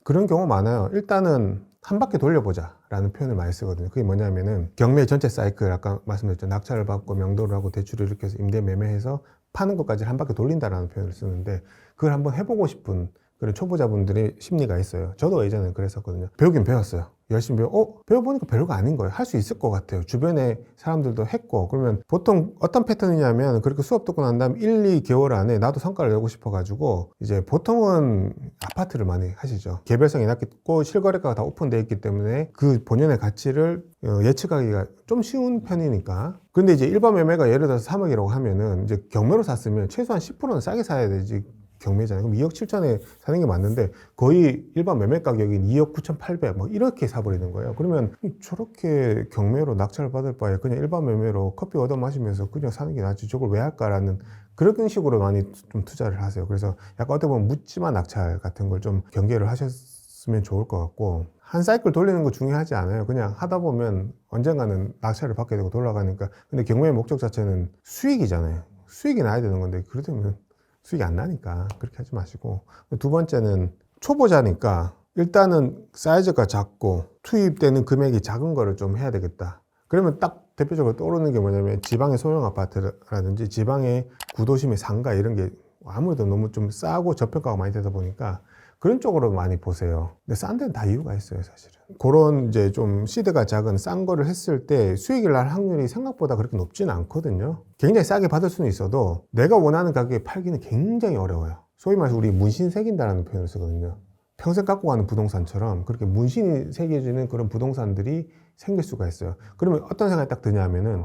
그런 경우 많아요. 일단은 한 바퀴 돌려보자 라는 표현을 많이 쓰거든요. 그게 뭐냐면은 경매 전체 사이클, 아까 말씀드렸죠. 낙찰을 받고 명도를 하고 대출을 이렇게 해서 임대 매매해서 파는 것까지 한 바퀴 돌린다라는 표현을 쓰는데, 그걸 한번 해보고 싶은 그런 초보자분들의 심리가 있어요. 저도 예전에 그랬었거든요. 배우긴 배웠어요. 열심히 배워보니까 별거 아닌 거예요. 할 수 있을 것 같아요. 주변에 사람들도 했고. 그러면 보통 어떤 패턴이냐면, 그렇게 수업 듣고 난 다음 1, 2개월 안에 나도 성과를 내고 싶어가지고 이제 보통은 아파트를 많이 하시죠. 개별성이 낮고 실거래가가 다 오픈되어 있기 때문에 그 본연의 가치를 예측하기가 좀 쉬운 편이니까. 근데 이제 일반 매매가 예를 들어서 3억이라고 하면은 이제 경매로 샀으면 최소한 10%는 싸게 사야 되지. 경매잖아요. 그럼 2억 7천에 사는 게 맞는데 거의 일반 매매 가격인 2억 9,800 뭐 이렇게 사버리는 거예요. 그러면 저렇게 경매로 낙찰을 받을 바에 그냥 일반 매매로 커피 얻어 마시면서 그냥 사는 게 낫지, 저걸 왜 할까라는 그런 식으로 많이 좀 투자를 하세요. 그래서 약간 어떻게 보면 묻지마 낙찰 같은 걸 좀 경계를 하셨으면 좋을 것 같고, 한 사이클 돌리는 거 중요하지 않아요. 그냥 하다 보면 언젠가는 낙찰을 받게 되고 돌아가니까. 근데 경매의 목적 자체는 수익이잖아요. 수익이 나야 되는 건데 그러면 수익이 안 나니까 그렇게 하지 마시고, 두 번째는 초보자니까 일단은 사이즈가 작고 투입되는 금액이 작은 거를 좀 해야 되겠다. 그러면 딱 대표적으로 떠오르는 게 뭐냐면 지방의 소형 아파트라든지 지방의 구도심의 상가, 이런 게 아무래도 너무 좀 싸고 저평가가 많이 되다 보니까 그런 쪽으로 많이 보세요. 근데 싼 데는 다 이유가 있어요, 사실은. 그런 이제 좀 시드가 작은 싼 거를 했을 때 수익을 날 확률이 생각보다 그렇게 높지는 않거든요. 굉장히 싸게 받을 수는 있어도 내가 원하는 가격에 팔기는 굉장히 어려워요. 소위 말해서 우리 문신 새긴다라는 표현을 쓰거든요. 평생 갖고 가는 부동산처럼 그렇게 문신이 새겨지는 그런 부동산들이 생길 수가 있어요. 그러면 어떤 생각이 딱 드냐면은,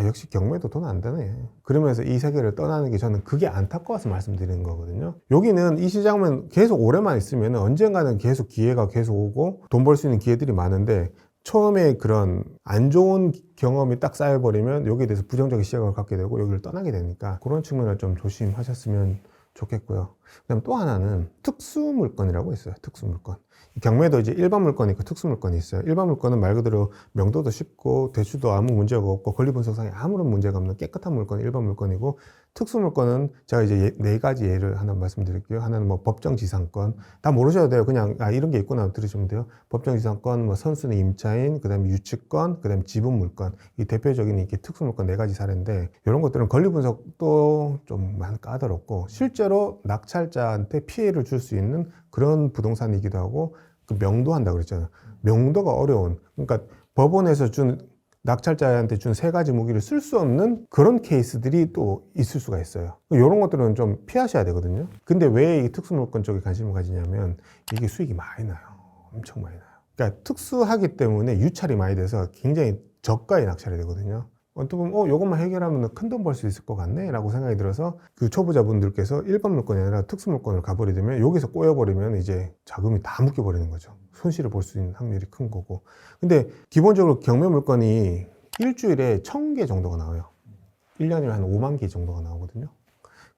역시 경매도 돈 안 되네. 그러면서 이 세계를 떠나는 게 저는 그게 안타까워서 말씀드리는 거거든요. 여기는 이 시장은 계속 오래만 있으면 언젠가는 계속 기회가 계속 오고 돈 벌 수 있는 기회들이 많은데, 처음에 그런 안 좋은 경험이 딱 쌓여버리면 여기에 대해서 부정적인 시각을 갖게 되고 여기를 떠나게 되니까 그런 측면을 좀 조심하셨으면 좋겠고요. 그다음 또 하나는 특수 물건이라고 있어요. 특수 물건. 경매도 이제 일반 물건이 있고 특수 물건이 있어요. 일반 물건은 말 그대로 명도도 쉽고 대출도 아무 문제가 없고 권리 분석상에 아무런 문제가 없는 깨끗한 물건이 일반 물건이고, 특수 물건은 제가 이제 네 가지 예를 하나 말씀드릴게요. 하나는 뭐 법정지상권, 다 모르셔도 돼요. 그냥 이런 게 있구나 들으시면 돼요. 법정지상권, 뭐 선순위 임차인, 그다음에 유치권, 그다음에 지분물권, 이 대표적인 이렇게 특수 물건 네 가지 사례인데, 이런 것들은 권리 분석도 좀 많이 까다롭고 실제로 낙찰자한테 피해를 줄 수 있는 그런 부동산이기도 하고, 그 명도한다 그랬잖아요. 명도가 어려운, 그러니까 법원에서 준 낙찰자한테 준 세 가지 무기를 쓸 수 없는 그런 케이스들이 또 있을 수가 있어요. 이런 것들은 좀 피하셔야 되거든요. 근데 왜 이 특수물건 쪽에 관심을 가지냐면 이게 수익이 많이 나요. 엄청 많이 나요. 그러니까 특수하기 때문에 유찰이 많이 돼서 굉장히 저가에 낙찰이 되거든요. 어떻게 보면 이것만 해결하면 큰 돈 벌 수 있을 것 같네 라고 생각이 들어서 그 초보자분들께서 일반 물건이 아니라 특수 물건을 가버리면 여기서 꼬여버리면 이제 자금이 다 묶여버리는 거죠. 손실을 볼 수 있는 확률이 큰 거고. 근데 기본적으로 경매 물건이 일주일에 1,000개 정도가 나와요. 1년이면 한 5만 개 정도가 나오거든요.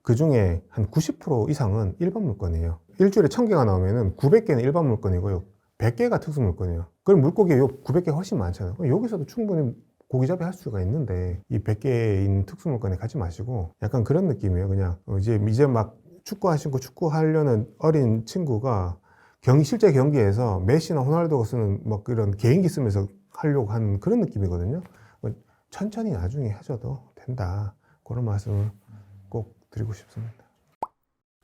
그 중에 한 90% 이상은 일반 물건이에요. 일주일에 1,000개가 나오면은 900개는 일반 물건이고요. 100개가 특수 물건이에요. 그럼 물고기 900개 훨씬 많잖아요. 여기서도 충분히 고기잡이 할 수가 있는데 이 100개인 특수 물건에 가지 마시고 약간 그런 느낌이에요. 그냥 이제 막 축구하려는 어린 친구가 실제 경기에서 메시나 호날두가 쓰는 막 이런 개인기 쓰면서 하려고 하는 그런 느낌이거든요. 천천히 나중에 하셔도 된다. 그런 말씀을 꼭 드리고 싶습니다.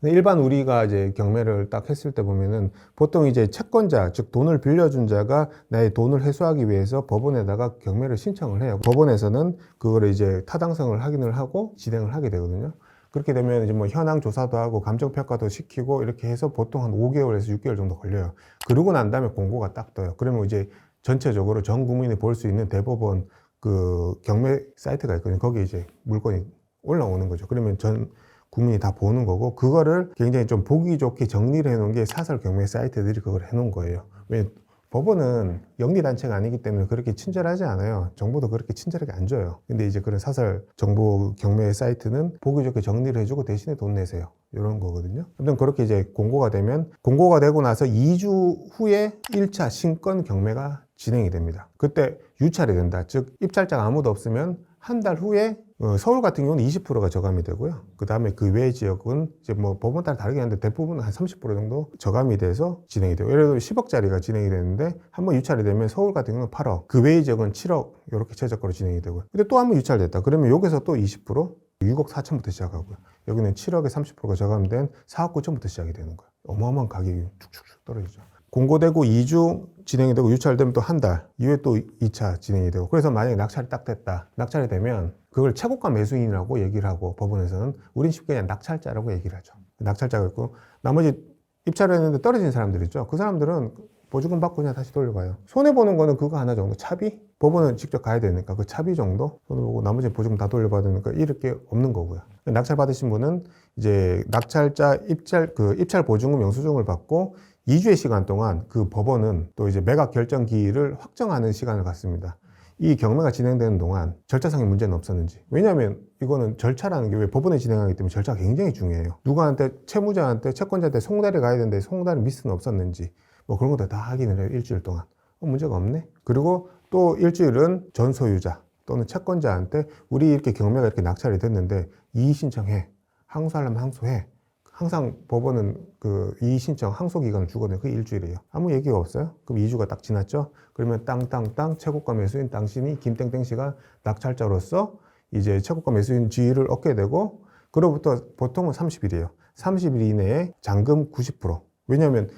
일반 우리가 이제 경매를 딱 했을 때 보면은 보통 이제 채권자, 즉 돈을 빌려준 자가 나의 돈을 회수하기 위해서 법원에다가 경매를 신청을 해요. 법원에서는 그거를 이제 타당성을 확인을 하고 진행을 하게 되거든요. 그렇게 되면 이제 뭐 현황 조사도 하고 감정평가도 시키고 이렇게 해서 보통 한 5개월에서 6개월 정도 걸려요. 그러고 난 다음에 공고가 딱 떠요. 그러면 이제 전체적으로 전 국민이 볼 수 있는 대법원 그 경매 사이트가 있거든요. 거기에 이제 물건이 올라오는 거죠. 그러면 전 국민이 다 보는 거고, 그거를 굉장히 좀 보기 좋게 정리를 해놓은 게 사설 경매 사이트들이 그걸 해놓은 거예요. 왜? 법원은 영리단체가 아니기 때문에 그렇게 친절하지 않아요. 정보도 그렇게 친절하게 안 줘요. 근데 이제 그런 사설 정보 경매 사이트는 보기 좋게 정리를 해주고 대신에 돈 내세요. 이런 거거든요. 아무튼 그렇게 이제 공고가 되고 나서 2주 후에 1차 신권 경매가 진행이 됩니다. 그때 유찰이 된다. 즉 입찰자가 아무도 없으면 한 달 후에 서울 같은 경우는 20%가 저감이 되고요. 그 다음에 그 외 지역은 이제 뭐 법원 따라 다르긴 한데 대부분 한 30% 정도 저감이 돼서 진행이 돼요. 예를 들어 10억짜리가 진행이 되는데 한번 유찰이 되면 서울 같은 경우는 8억, 그 외의 지역은 7억 이렇게 최저가로 진행이 되고요. 근데 또 한번 유찰됐다. 그러면 여기서 또 20%, 6억 4천부터 시작하고요. 여기는 7억에 30%가 저감된 4억 9천부터 시작이 되는 거예요. 어마어마한 가격이 쭉쭉쭉 떨어지죠. 공고되고 2주 진행이 되고 유찰되면 또 한 달 이후에 또 2차 진행이 되고, 그래서 만약에 낙찰이 딱 됐다. 낙찰이 되면 그걸 최고가 매수인이라고 얘기를 하고, 법원에서는 우린 쉽게 그냥 낙찰자라고 얘기를 하죠. 낙찰자가 있고 나머지 입찰을 했는데 떨어진 사람들 있죠. 그 사람들은 보조금 받고 그냥 다시 돌려가요. 손해보는 거는 그거 하나 정도, 차비? 법원은 직접 가야 되니까 그 차비 정도 손해보고 나머지 보조금 다 돌려받으니까 이럴 게 없는 거고요. 낙찰 받으신 분은 이제 낙찰자 입찰 보증금 영수증을 받고 2주의 시간 동안 그 법원은 또 이제 매각 결정기일을 확정하는 시간을 갖습니다. 이 경매가 진행되는 동안 절차상의 문제는 없었는지. 왜냐하면 이거는 절차라는 게 왜 법원에 진행하기 때문에 절차가 굉장히 중요해요. 누구한테, 채무자한테, 채권자한테 송달이 가야 되는데 송달의 미스는 없었는지 뭐 그런 것도 다 확인을 해요. 일주일 동안. 문제가 없네. 그리고 또 일주일은 전 소유자 또는 채권자한테 우리 이렇게 경매가 이렇게 낙찰이 됐는데 이의 신청해. 항소하려면 항소해. 항상 법원은 그 이의 신청 항소 기간을 주거든요. 그게 일주일이에요. 아무 얘기가 없어요. 그럼 2주가 딱 지났죠. 그러면 땅 최고가 매수인 당신이 김땡땡 씨가 낙찰자로서 이제 최고가 매수인 지위를 얻게 되고, 그로부터 보통은 30일이에요. 30일 이내에 잔금 90%. 왜냐하면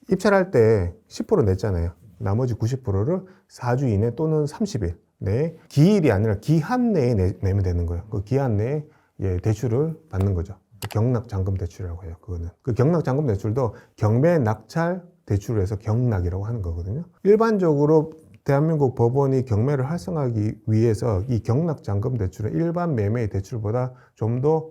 입찰할 때 10% 냈잖아요. 나머지 90%를 4주 이내 또는 30일 내에, 기일이 아니라 기한 내에 내면 되는 거예요. 그 기한 내에 대출을 받는 거죠. 경락 잔금 대출이라고 해요. 그거는 그 경락 잔금 대출도 경매 낙찰 대출을 해서 경락이라고 하는 거거든요. 일반적으로 대한민국 법원이 경매를 활성화하기 위해서 이 경락 잔금 대출은 일반 매매의 대출보다 좀 더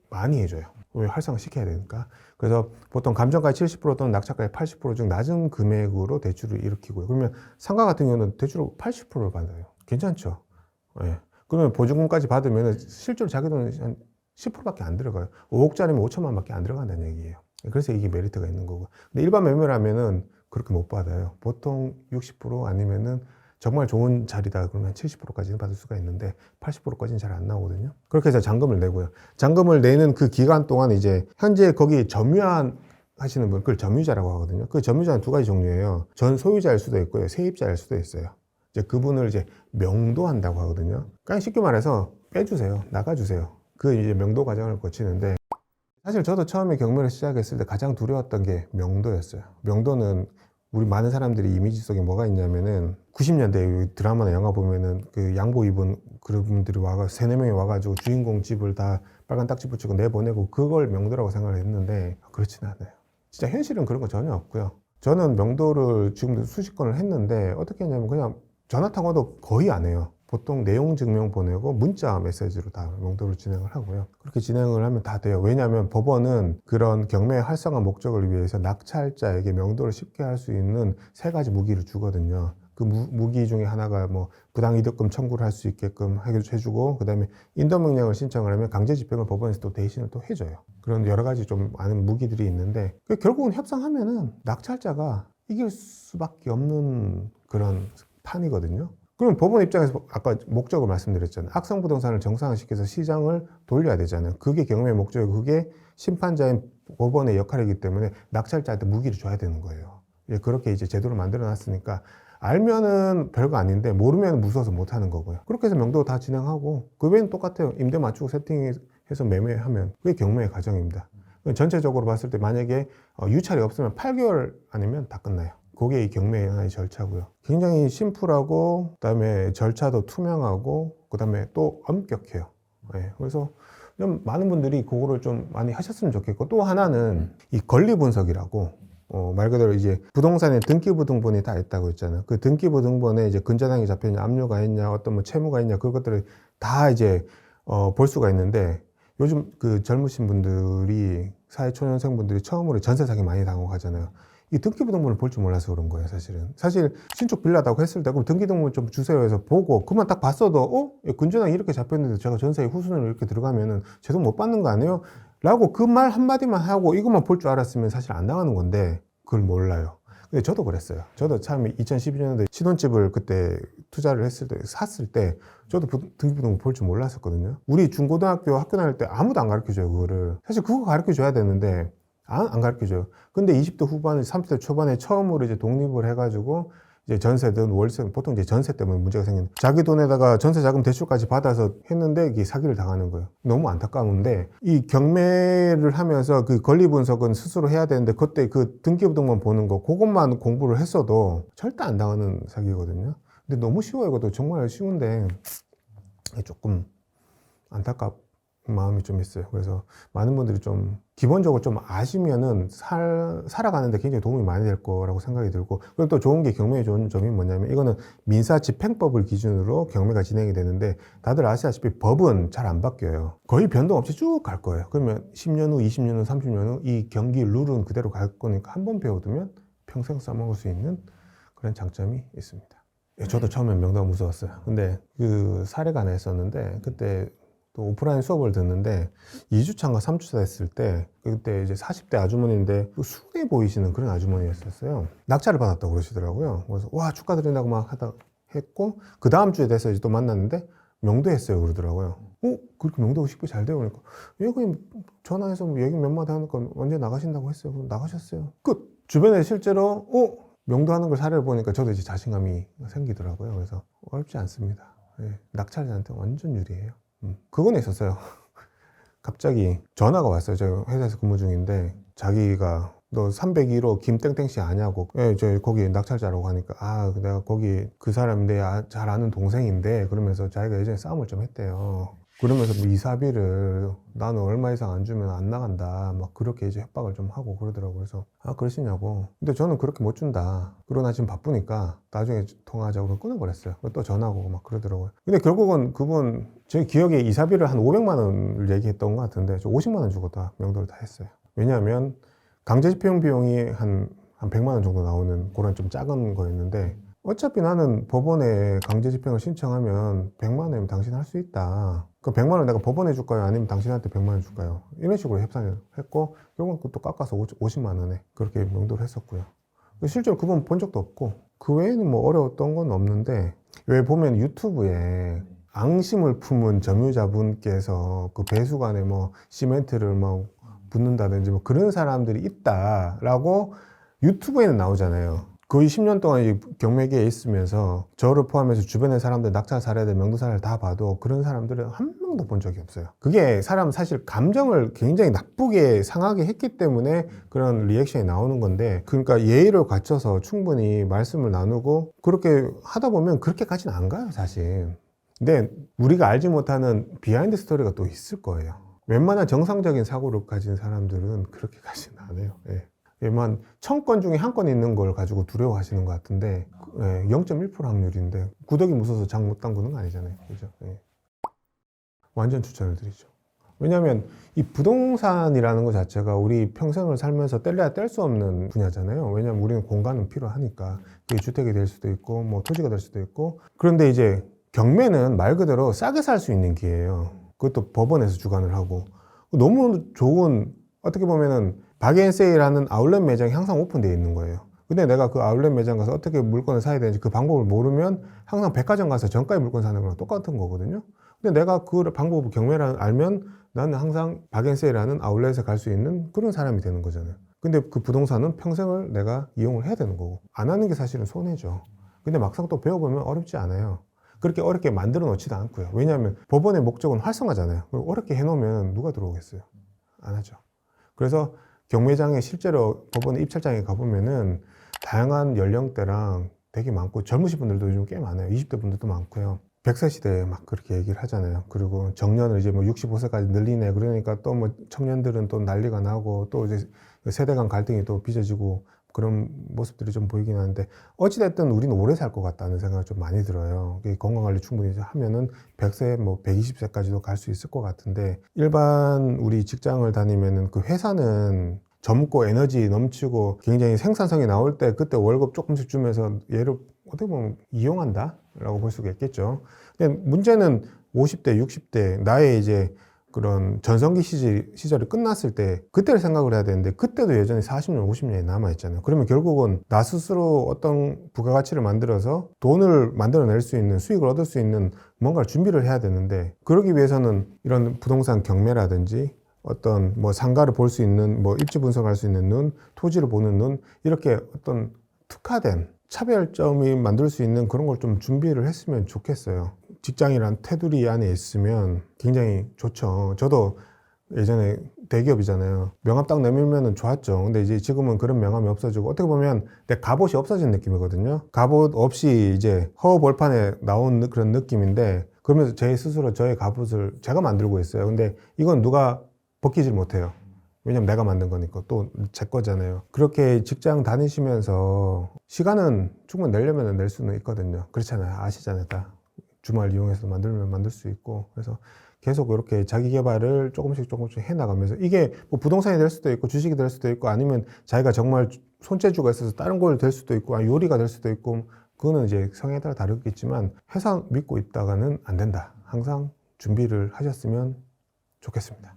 많이 해줘요. 왜? 활성화 시켜야 되니까. 그래서 보통 감정가의 70% 또는 낙찰가의 80% 중 낮은 금액으로 대출을 일으키고요. 그러면 상가 같은 경우는 대출을 80%를 받아요. 괜찮죠? 예. 그러면 보증금까지 받으면 실제로 자기 돈은 한 10%밖에 안 들어가요. 5억짜리면 5천만 밖에 안 들어간다는 얘기예요. 그래서 이게 메리트가 있는 거고. 근데 일반 매매를 하면은 그렇게 못 받아요. 보통 60% 아니면은 정말 좋은 자리다 그러면 70%까지는 받을 수가 있는데 80%까지는 잘 안 나오거든요. 그렇게 해서 잔금을 내고요. 잔금을 내는 그 기간 동안 이제 현재 거기 점유한 하시는 분, 그걸 점유자라고 하거든요. 그 점유자는 두 가지 종류예요. 전 소유자일 수도 있고요. 세입자일 수도 있어요. 이제 그분을 이제 명도한다고 하거든요. 그러니까 쉽게 말해서 빼주세요. 나가주세요. 그 이제 명도 과정을 거치는데, 사실 저도 처음에 경매를 시작했을 때 가장 두려웠던 게 명도였어요. 명도는 우리 많은 사람들이 이미지 속에 뭐가 있냐면은 90년대 드라마나 영화 보면은 그 양복 입은 그분들이 와가 3-4명이 와가지고 주인공 집을 다 빨간 딱지 붙이고 내보내고 그걸 명도라고 생각을 했는데 그렇지는 않아요. 진짜 현실은 그런 거 전혀 없고요. 저는 명도를 지금도 수십 건을 했는데 어떻게 했냐면 그냥 전화 통화도 거의 안 해요. 보통 내용 증명 보내고 문자 메시지로 다 명도를 진행을 하고요. 그렇게 진행을 하면 다 돼요. 왜냐하면 법원은 그런 경매 활성화 목적을 위해서 낙찰자에게 명도를 쉽게 할 수 있는 3가지 무기를 주거든요. 그 무기 중에 하나가 뭐 부당이득금 청구를 할 수 있게끔 해주고, 그 다음에 인도명령을 신청을 하면 강제 집행을 법원에서 또 대신을 또 해줘요. 그런 여러 가지 좀 많은 무기들이 있는데 결국은 협상하면은 낙찰자가 이길 수밖에 없는 그런 판이거든요. 그럼 법원 입장에서 아까 목적을 말씀드렸잖아요. 악성 부동산을 정상화시켜서 시장을 돌려야 되잖아요. 그게 경매의 목적이고 그게 심판자인 법원의 역할이기 때문에 낙찰자한테 무기를 줘야 되는 거예요. 그렇게 이제 제도를 만들어 놨으니까 알면은 별거 아닌데 모르면 무서워서 못 하는 거고요. 그렇게 해서 명도 다 진행하고 그 외에는 똑같아요. 임대 맞추고 세팅해서 매매하면 그게 경매의 과정입니다. 전체적으로 봤을 때 만약에 유찰이 없으면 8개월 아니면 다 끝나요. 그게 이 경매의 하나의 절차고요. 굉장히 심플하고 그다음에 절차도 투명하고 그다음에 또 엄격해요. 그래서 좀 많은 분들이 그거를 좀 많이 하셨으면 좋겠고, 또 하나는 이 권리 분석이라고 말 그대로 이제 부동산에 등기부등본이 다 있다고 했잖아요. 그 등기부등본에 이제 근저당이 잡혀있냐, 압류가 있냐, 어떤 뭐 채무가 있냐, 그것들을 다 이제 볼 수가 있는데, 요즘 그 젊으신 분들이 사회초년생분들이 처음으로 전세 사기 많이 당하잖아요. 이 등기부등본을 볼 줄 몰라서 그런 거예요, 사실은. 사실 신축 빌라다고 했을 때 그럼 등기부등본 좀 주세요 해서 보고 그만 딱 봤어도 근저당이 이렇게 잡혔는데 제가 전세의 후순위로 이렇게 들어가면은 제 돈 못 받는 거 아니에요? 라고 그 말 한마디만 하고 이것만 볼 줄 알았으면 사실 안 나가는 건데 그걸 몰라요. 근데 저도 그랬어요. 저도 처음에 2012년도에 신혼집을 그때 투자를 했을 때, 샀을 때, 저도 등기부등본 볼 줄 몰랐었거든요. 우리 중고등학교 학교 다닐 때 아무도 안 가르쳐줘요, 그거를. 사실 그거 가르쳐줘야 되는데, 안 가르쳐줘요. 근데 20대 후반, 30대 초반에 처음으로 이제 독립을 해가지고, 이제 전세든 월세든 보통 이제 전세 때문에 문제가 생기는 자기 돈에다가 전세 자금 대출까지 받아서 했는데 이게 사기를 당하는 거예요. 너무 안타까운데 이 경매를 하면서 그 권리 분석은 스스로 해야 되는데 그때 그 등기부등본 보는 거 그것만 공부를 했어도 절대 안 당하는 사기거든요. 근데 너무 쉬워요. 이것도 정말 쉬운데 조금 안타깝 마음이 좀 있어요. 그래서 많은 분들이 좀 기본적으로 좀 아시면은 살아가는데 굉장히 도움이 많이 될 거라고 생각이 들고, 그리고 또 좋은 게 경매의 좋은 점이 뭐냐면 이거는 민사집행법을 기준으로 경매가 진행이 되는데 다들 아시다시피 법은 잘 안 바뀌어요. 거의 변동 없이 쭉 갈 거예요. 그러면 10년 후, 20년 후, 30년 후 이 경기 룰은 그대로 갈 거니까 한 번 배워두면 평생 써먹을 수 있는 그런 장점이 있습니다. 저도 처음엔 명도가 무서웠어요. 근데 그 사례가 하나 있었는데 그때 또 오프라인 수업을 듣는데 2주차인가 3주차 됐을 때 그때 이제 40대 아주머니인데 순해 보이시는 그런 아주머니였었어요. 낙찰을 받았다고 그러시더라고요. 그래서 와 축하드린다고 막 하다 했고 그 다음 주에 돼서 이제 또 만났는데 명도했어요 그러더라고요. 그렇게 명도가 쉽게 잘 되고 그러니까 그냥 전화해서 뭐 얘기 몇 마디 하니까 언제 나가신다고 했어요. 그럼 나가셨어요. 끝. 주변에 실제로 명도하는 걸 사례를 보니까 저도 이제 자신감이 생기더라고요. 그래서 어렵지 않습니다. 네, 낙찰자한테 완전 유리해요. 그건 있었어요. 갑자기 전화가 왔어요. 제가 회사에서 근무 중인데 자기가 너 301호 김땡땡 씨 아냐고. 예, 저 거기 낙찰자라고 하니까 내가 거기 그 사람 잘 아는 동생인데 그러면서 자기가 예전에 싸움을 좀 했대요. 그러면서 뭐 이사비를 나는 얼마 이상 안 주면 안 나간다 막 그렇게 이제 협박을 좀 하고 그러더라고요. 그래서 그러시냐고. 근데 저는 그렇게 못 준다. 그러나 지금 바쁘니까 나중에 통화하자고 끊어버렸어요. 또 전화하고 막 그러더라고요. 근데 결국은 그분 제 기억에 이사비를 한 500만 원을 얘기했던 것 같은데 저 50만 원 주고 다 명도를 다 했어요. 왜냐하면 강제집행 비용이 한 100만 원 정도 나오는 그런 좀 작은 거였는데 어차피 나는 법원에 강제집행을 신청하면 100만 원이면 당신 할 수 있다. 그 100만 원 내가 법원에 줄까요? 아니면 당신한테 100만 원 줄까요? 이런 식으로 협상을 했고 결국은 그것도 깎아서 50만 원에 그렇게 명도를 했었고요. 실제로 그분 본 적도 없고 그 외에는 뭐 어려웠던 건 없는데 왜 보면 유튜브에 앙심을 품은 점유자분께서 그 배수관에 뭐 시멘트를 막 붓는다든지 뭐 그런 사람들이 있다라고 유튜브에는 나오잖아요. 거의 10년 동안 이 경매계에 있으면서 저를 포함해서 주변의 사람들 낙찰 사례들, 명도 사례를 다 봐도 그런 사람들은 한 명도 본 적이 없어요. 그게 사람 사실 감정을 굉장히 나쁘게 상하게 했기 때문에 그런 리액션이 나오는 건데 그러니까 예의를 갖춰서 충분히 말씀을 나누고 그렇게 하다 보면 그렇게까지는 안 가요 사실. 근데 우리가 알지 못하는 비하인드 스토리가 또 있을 거예요. 웬만한 정상적인 사고를 가진 사람들은 그렇게까지는 안 해요. 웬만 1000건 중에 한 건 있는 걸 가지고 두려워하시는 것 같은데 0.1% 확률인데 구더기 무서워서 장 못 담그는 거 아니잖아요. 그죠? 완전 추천을 드리죠. 왜냐하면 이 부동산이라는 것 자체가 우리 평생을 살면서 뗄래야 뗄 수 없는 분야잖아요. 왜냐하면 우리는 공간은 필요하니까 그게 주택이 될 수도 있고 뭐 토지가 될 수도 있고 그런데 이제 경매는 말 그대로 싸게 살 수 있는 기회예요. 그것도 법원에서 주관을 하고 너무 좋은 어떻게 보면은 박앤세일하는 아울렛 매장이 항상 오픈되어 있는 거예요. 근데 내가 그 아울렛 매장 가서 어떻게 물건을 사야 되는지 그 방법을 모르면 항상 백화점 가서 정가에 물건 사는 거랑 똑같은 거거든요. 근데 내가 그 방법을 경매를 알면 나는 항상 박앤세일하는 아울렛에 갈 수 있는 그런 사람이 되는 거잖아요. 근데 그 부동산은 평생을 내가 이용을 해야 되는 거고 안 하는 게 사실은 손해죠. 근데 막상 또 배워보면 어렵지 않아요. 그렇게 어렵게 만들어 놓지도 않고요. 왜냐하면 법원의 목적은 활성화잖아요. 어렵게 해놓으면 누가 들어오겠어요? 안 하죠. 그래서 경매장에 실제로 법원에 입찰장에 가보면은 다양한 연령대랑 되게 많고 젊으신 분들도 요즘 꽤 많아요. 20대 분들도 많고요. 100세 시대에 막 그렇게 얘기를 하잖아요. 그리고 정년을 이제 뭐 65세까지 늘리네. 그러니까 또 뭐 청년들은 또 난리가 나고 또 이제 세대 간 갈등이 또 빚어지고 그런 모습들이 좀 보이긴 하는데 어찌됐든 우리는 오래 살 것 같다는 생각이 좀 많이 들어요. 건강관리 충분히 하면은 100세 뭐 120세까지도 갈 수 있을 것 같은데 일반 우리 직장을 다니면은 그 회사는 젊고 에너지 넘치고 굉장히 생산성이 나올 때 그때 월급 조금씩 주면서 얘를 어떻게 보면 이용한다 라고 볼 수가 있겠죠. 근데 문제는 50대 60대 나의 이제 그런 전성기 시절이 끝났을 때 그때를 생각을 해야 되는데 그때도 여전히 40년, 50년이 남아있잖아요. 그러면 결국은 나 스스로 어떤 부가가치를 만들어서 돈을 만들어낼 수 있는 수익을 얻을 수 있는 뭔가를 준비를 해야 되는데 그러기 위해서는 이런 부동산 경매라든지 어떤 뭐 상가를 볼 수 있는 뭐 입지 분석할 수 있는 눈, 토지를 보는 눈 이렇게 어떤 특화된 차별점이 만들 수 있는 그런 걸 좀 준비를 했으면 좋겠어요. 직장이란 테두리 안에 있으면 굉장히 좋죠. 저도 예전에 대기업이잖아요. 명함 딱 내밀면은 좋았죠. 근데 이제 지금은 그런 명함이 없어지고 어떻게 보면 내 갑옷이 없어진 느낌이거든요. 갑옷 없이 이제 허허벌판에 나온 그런 느낌인데 그러면서 제 스스로 저의 갑옷을 제가 만들고 있어요. 근데 이건 누가 벗기질 못해요. 왜냐면 내가 만든 거니까 또 제 거잖아요. 그렇게 직장 다니시면서 시간은 충분히 내려면 낼 수는 있거든요. 그렇잖아요. 아시잖아요. 다 주말 이용해서 만들면 만들 수 있고 그래서 계속 이렇게 자기 개발을 조금씩 해 나가면서 이게 뭐 부동산이 될 수도 있고 주식이 될 수도 있고 아니면 자기가 정말 손재주가 있어서 다른 걸 될 수도 있고 요리가 될 수도 있고 그거는 이제 성향에 따라 다르겠지만 회사 믿고 있다가는 안 된다. 항상 준비를 하셨으면 좋겠습니다.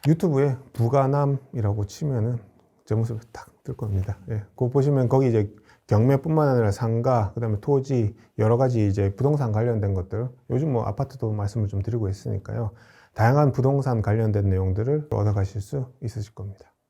유튜브에 부가남이라고 치면은 제 모습이 딱 뜰 겁니다. 예, 그거 보시면 거기 이제 경매뿐만 아니라 상가, 그다음에 토지, 여러 가지 이제 부동산 관련된 것들, 요즘 뭐 아파트도 말씀을 좀 드리고 있으니까요. 다양한 부동산 관련된 내용들을 얻어가실 수 있으실 겁니다.